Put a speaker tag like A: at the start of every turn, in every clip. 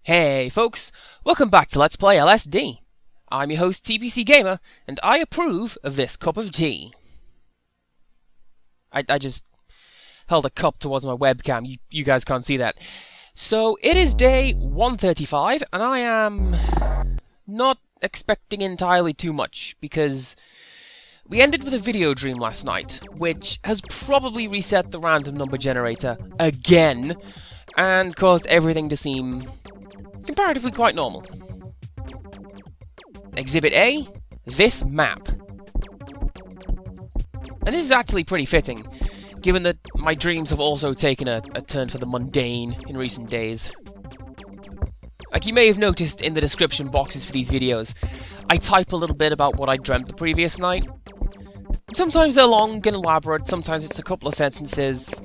A: Hey folks, welcome back to Let's Play LSD. I'm your host TPC Gamer, and I approve of this cup of tea. I just held a cup towards my webcam, you guys can't see that. So it is day 135, and I am not expecting entirely too much, because we ended with a video dream last night, which has probably reset the random number generator again, and caused everything to seem comparatively quite normal. Exhibit A, this map. And this is actually pretty fitting, given that my dreams have also taken a turn for the mundane in recent days. Like you may have noticed in the description boxes for these videos, I type a little bit about what I dreamt the previous night. Sometimes they're long and elaborate, sometimes it's a couple of sentences.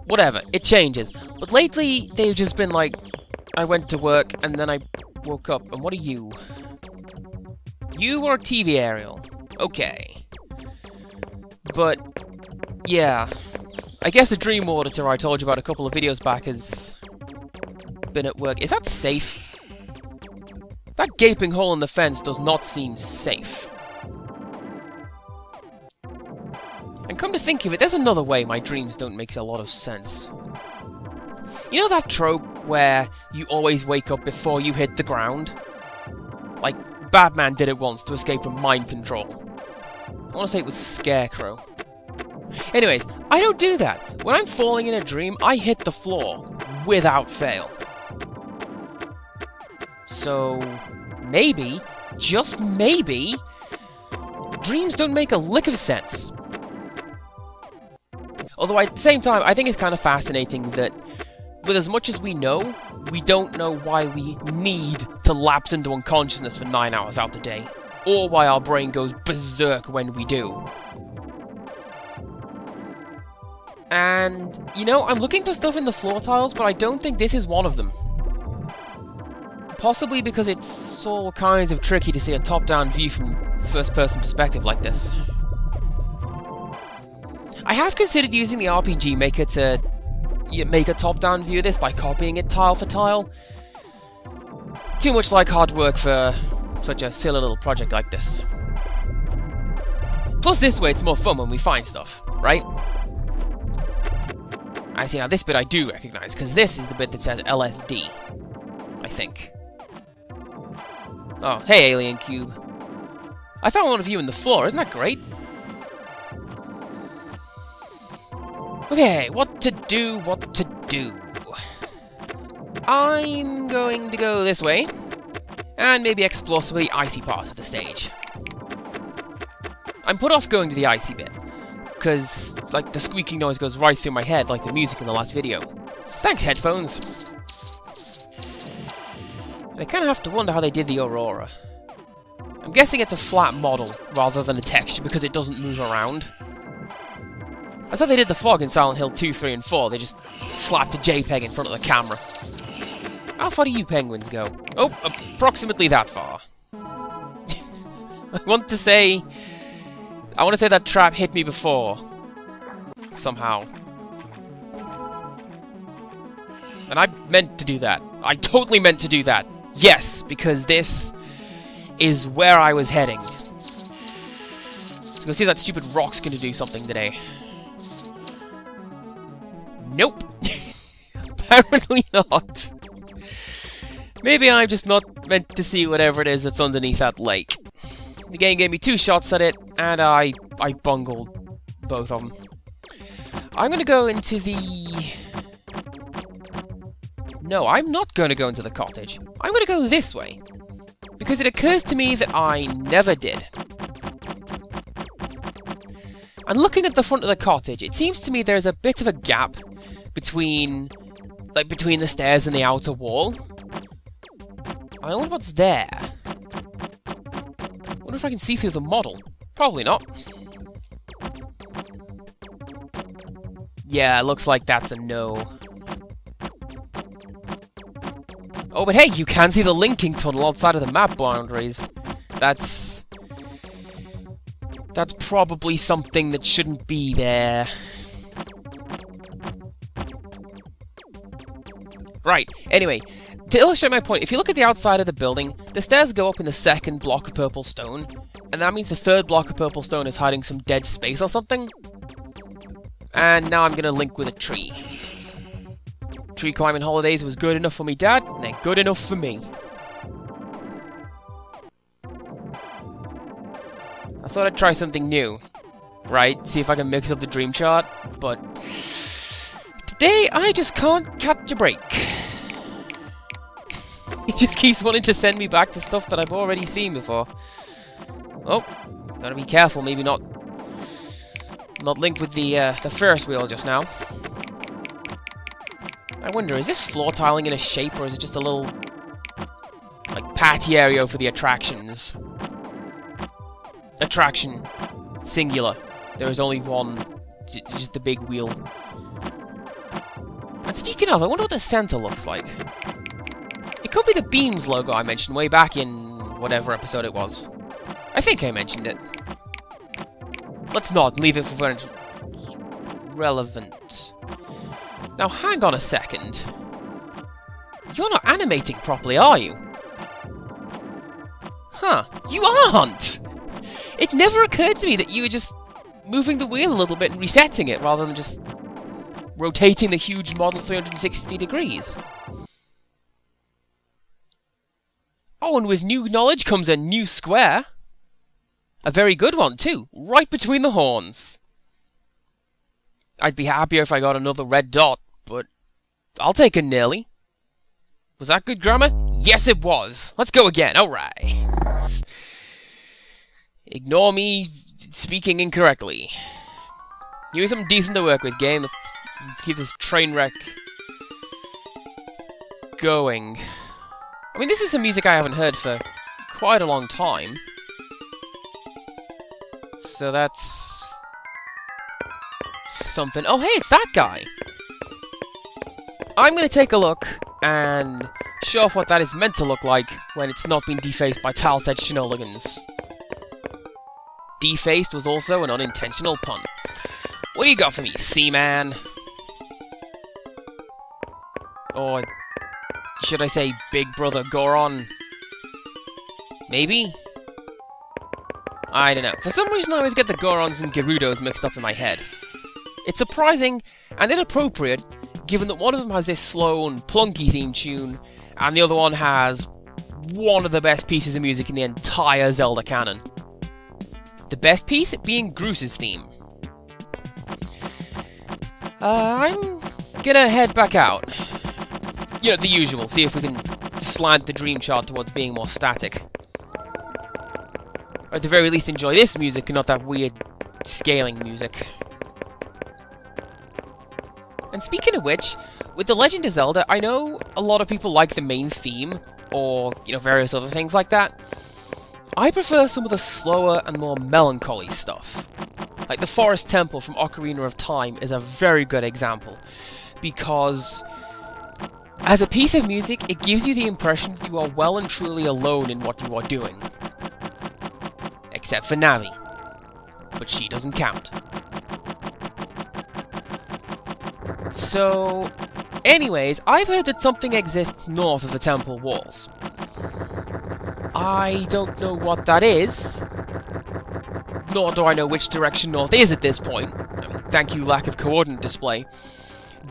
A: Whatever, it changes. But lately, they've just been like, I went to work, and then I woke up, and what are you? You are a TV aerial. Okay. But, yeah. I guess the dream auditor I told you about a couple of videos back has been at work. Is that safe? That gaping hole in the fence does not seem safe. And come to think of it, there's another way my dreams don't make a lot of sense. You know that trope where you always wake up before you hit the ground? Like, Batman did it once to escape from mind control. I want to say it was Scarecrow. Anyways, I don't do that. When I'm falling in a dream, I hit the floor without fail. So, maybe, just maybe, dreams don't make a lick of sense. Although at the same time, I think it's kind of fascinating that with as much as we know, we don't know why we need to lapse into unconsciousness for 9 hours out the day, or why our brain goes berserk when we do. And, you know, I'm looking for stuff in the floor tiles, but I don't think this is one of them. Possibly because it's all kinds of tricky to see a top-down view from first-person perspective like this. I have considered using the RPG Maker to make a top-down view of this by copying it tile for tile. Too much like hard work for such a silly little project like this. Plus this way it's more fun when we find stuff, right? I see, now this bit I do recognize, because this is the bit that says LSD. I think. Oh, hey alien cube. I found one of you in the floor, isn't that great? Okay, what to do, what to do. I'm going to go this way, and maybe explore some of the icy part of the stage. I'm put off going to the icy bit, because, like, the squeaking noise goes right through my head like the music in the last video. Thanks, headphones! And I kind of have to wonder how they did the aurora. I'm guessing it's a flat model, rather than a texture, because it doesn't move around. That's how they did the fog in Silent Hill 2, 3, and 4. They just slapped a JPEG in front of the camera. How far do you penguins go? Oh, approximately that far. I want to say that trap hit me before. Somehow. And I meant to do that. I totally meant to do that. Yes, because this is where I was heading. You'll see that stupid rock's gonna do something today. Nope. Apparently not. Maybe I'm just not meant to see whatever it is that's underneath that lake. The game gave me 2 shots at it, and I bungled both of them. I'm gonna go into the... No, I'm not gonna go into the cottage. I'm gonna go this way. Because it occurs to me that I never did. And looking at the front of the cottage, it seems to me there's a bit of a gap between the stairs and the outer wall. I wonder what's there. I wonder if I can see through the model. Probably not. Yeah, it looks like that's a no. Oh, but hey, you can see the linking tunnel outside of the map boundaries. That's probably something that shouldn't be there. Right, anyway, to illustrate my point, if you look at the outside of the building, the stairs go up in the second block of purple stone, and that means the third block of purple stone is hiding some dead space or something. And now I'm gonna link with a tree. Tree climbing holidays was good enough for me, Dad, and they're good enough for me. I thought I'd try something new, right? See if I can mix up the dream chart, but today I just can't catch a break. It just keeps wanting to send me back to stuff that I've already seen before. Oh, gotta be careful, maybe not linked with the Ferris wheel just now. I wonder, is this floor tiling in a shape, or is it just a little, like, patio for the attractions? Attraction. Singular. There is only one. Just the big wheel. And speaking of, I wonder what the center looks like. It could be the Beams logo I mentioned way back in whatever episode it was. I think I mentioned it. Let's not leave it for when it's relevant. Now, hang on a second. You're not animating properly, are you? Huh. You aren't! It never occurred to me that you were just moving the wheel a little bit and resetting it, rather than just rotating the huge model 360 degrees. Oh, and with new knowledge comes a new square. A very good one, too. Right between the horns. I'd be happier if I got another red dot, but I'll take a nearly. Was that good grammar? Yes, it was. Let's go again. Alright. Ignore me speaking incorrectly. Give me something decent to work with, game. Let's keep this train wreck going. I mean, this is some music I haven't heard for quite a long time. So that's something. Oh, hey, it's that guy. I'm going to take a look and show off what that is meant to look like when it's not been defaced by tile-set shenanigans. Defaced was also an unintentional pun. What do you got for me, Seaman? Or should I say Big Brother Goron? Maybe? I don't know. For some reason I always get the Gorons and Gerudos mixed up in my head. It's surprising and inappropriate, given that one of them has this slow and plunky theme tune, and the other one has one of the best pieces of music in the entire Zelda canon. The best piece being Groos's theme. I'm gonna head back out. You know, the usual, see if we can slant the dream chart towards being more static. Or at the very least enjoy this music and not that weird scaling music. And speaking of which, with The Legend of Zelda, I know a lot of people like the main theme, or, you know, various other things like that. I prefer some of the slower and more melancholy stuff. Like the Forest Temple from Ocarina of Time is a very good example, because as a piece of music, it gives you the impression that you are well and truly alone in what you are doing. Except for Navi. But she doesn't count. So, anyways, I've heard that something exists north of the temple walls. I don't know what that is, nor do I know which direction north is at this point. I mean, thank you, lack of coordinate display.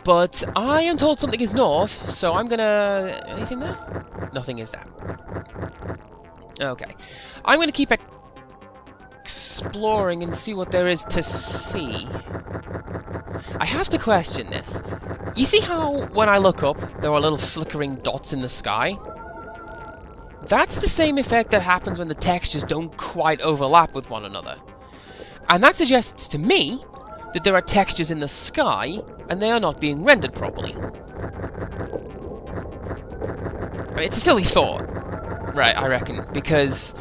A: But I am told something is north, so I'm gonna... Anything there? Nothing is there. Okay. I'm gonna keep exploring and see what there is to see. I have to question this. You see how, when I look up, there are little flickering dots in the sky? That's the same effect that happens when the textures don't quite overlap with one another. And that suggests to me that there are textures in the sky, and they are not being rendered properly. I mean, it's a silly thought, right, I reckon, because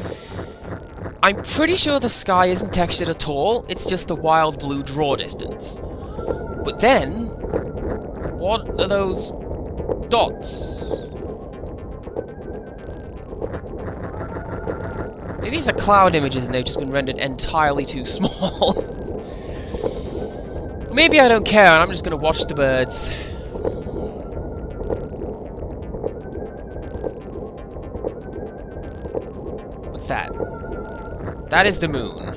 A: I'm pretty sure the sky isn't textured at all, it's just the wild blue draw distance. But then, what are those dots? Maybe it's the cloud images and they've just been rendered entirely too small. Maybe I don't care and I'm just gonna watch the birds. that? That is the moon.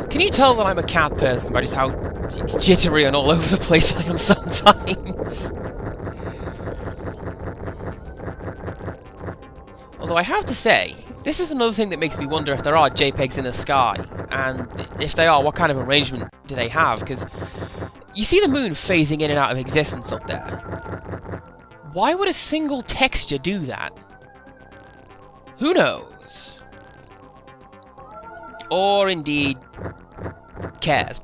A: Can you tell that I'm a cat person by just how jittery and all over the place I am sometimes? Although I have to say, this is another thing that makes me wonder if there are JPEGs in the sky, and if they are, what kind of arrangement do they have? Because you see the moon phasing in and out of existence up there. Why would a single texture do that? Who knows? Or indeed cares.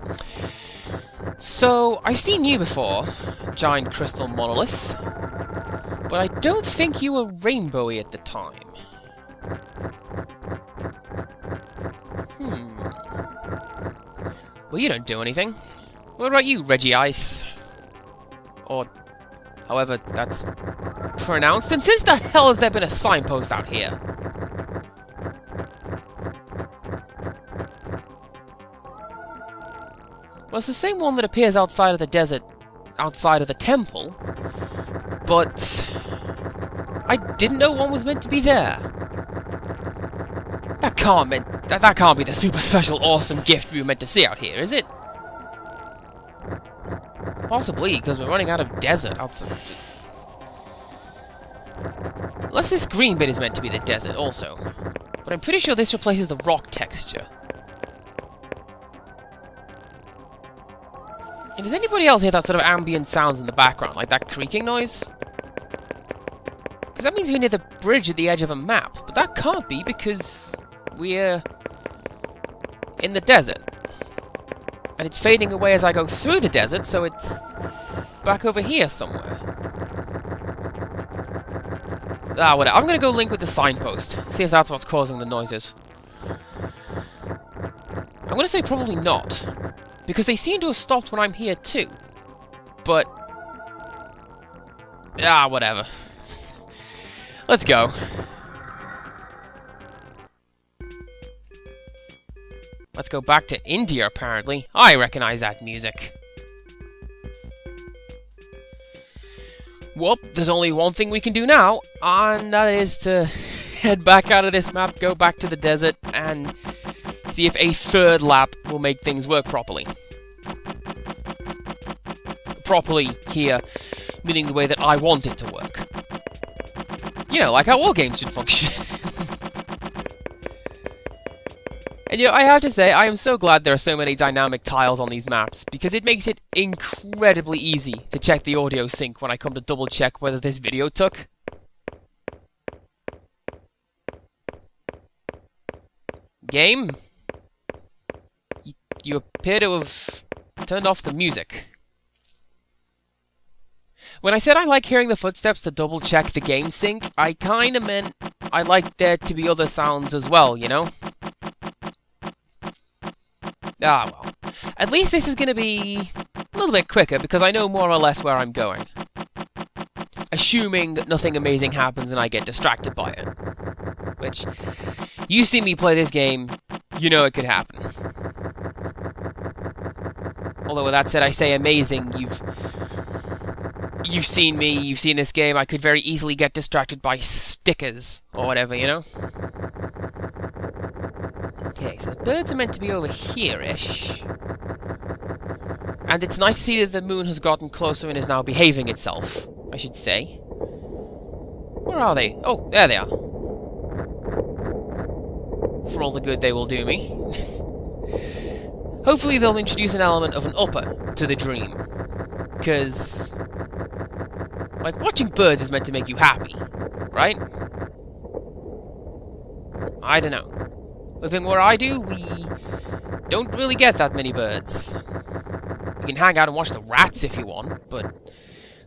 A: So, I've seen you before, giant crystal monolith, but I don't think you were rainbowy at the time. Well, you don't do anything. What about you, Reggie Ice? Or however that's pronounced. And since the hell has there been a signpost out here? Well, it's the same one that appears outside of the desert, outside of the temple, but I didn't know one was meant to be there. That can't be the super special awesome gift we were meant to see out here, is it? Possibly, because we're running out of desert outside. Unless this green bit is meant to be the desert also. But I'm pretty sure this replaces the rock texture. And does anybody else hear that sort of ambient sounds in the background, like that creaking noise? Because that means we're near the bridge at the edge of a map, but that can't be because we're in the desert. And it's fading away as I go through the desert, so it's back over here somewhere. Ah, whatever. I'm gonna go link with the signpost, see if that's what's causing the noises. I'm gonna say probably not, because they seem to have stopped when I'm here too. But ah, whatever. Let's go. Let's go back to India, apparently. I recognize that music. Well, there's only one thing we can do now, and that is to head back out of this map, go back to the desert, and see if a third lap will make things work properly. Properly here, meaning the way that I want it to work. You know, like how all games should function. And you know, I have to say, I am so glad there are so many dynamic tiles on these maps, because it makes it incredibly easy to check the audio sync when I come to double check whether this video took. Game? You appear to have turned off the music. When I said I like hearing the footsteps to double check the game sync, I kinda meant I like there to be other sounds as well, you know? Ah, well. At least this is going to be a little bit quicker, because I know more or less where I'm going. Assuming nothing amazing happens and I get distracted by it. Which, you see me play this game, you know it could happen. Although with that said, I say amazing, you've seen me, you've seen this game, I could very easily get distracted by stickers, or whatever, you know? Okay, so the birds are meant to be over here-ish. And it's nice to see that the moon has gotten closer and is now behaving itself, I should say. Where are they? Oh, there they are. For all the good they will do me. Hopefully they'll introduce an element of an upper to the dream. Because, like, watching birds is meant to make you happy, right? I don't know. Living where I do, we don't really get that many birds. You can hang out and watch the rats if you want, but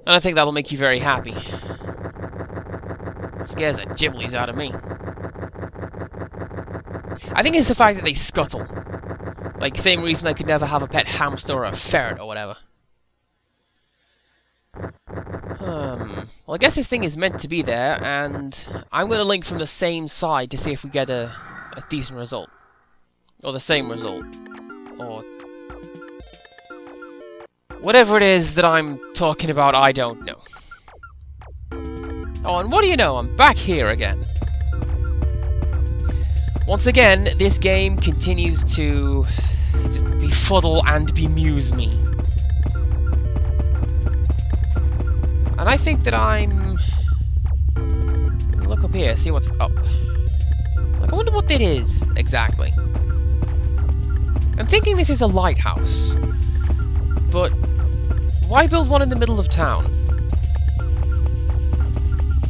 A: I don't think that'll make you very happy. It scares the gibblies out of me. I think it's the fact that they scuttle. Like, same reason I could never have a pet hamster or a ferret or whatever. Well, I guess this thing is meant to be there, and I'm going to link from the same side to see if we get a decent result. Or the same result. Or whatever it is that I'm talking about, I don't know. Oh, and what do you know? I'm back here again. Once again, this game continues to just befuddle and bemuse me. And I think that I'm... Look up here, see what's up. Like, I wonder what that is, exactly. I'm thinking this is a lighthouse. But why build one in the middle of town?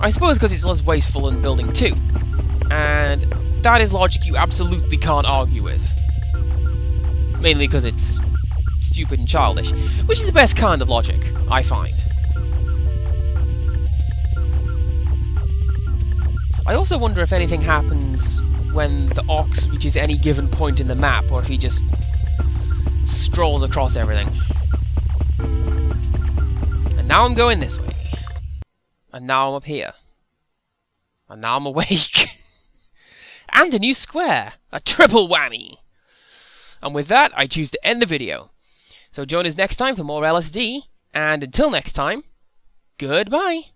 A: I suppose because it's less wasteful than building two. And that is logic you absolutely can't argue with. Mainly because it's stupid and childish, which is the best kind of logic, I find. I also wonder if anything happens when the ox reaches any given point in the map, or if he just strolls across everything. And now I'm going this way. And now I'm up here. And now I'm awake. And a new square! A triple whammy! And with that, I choose to end the video. So join us next time for more LSD, and until next time, goodbye!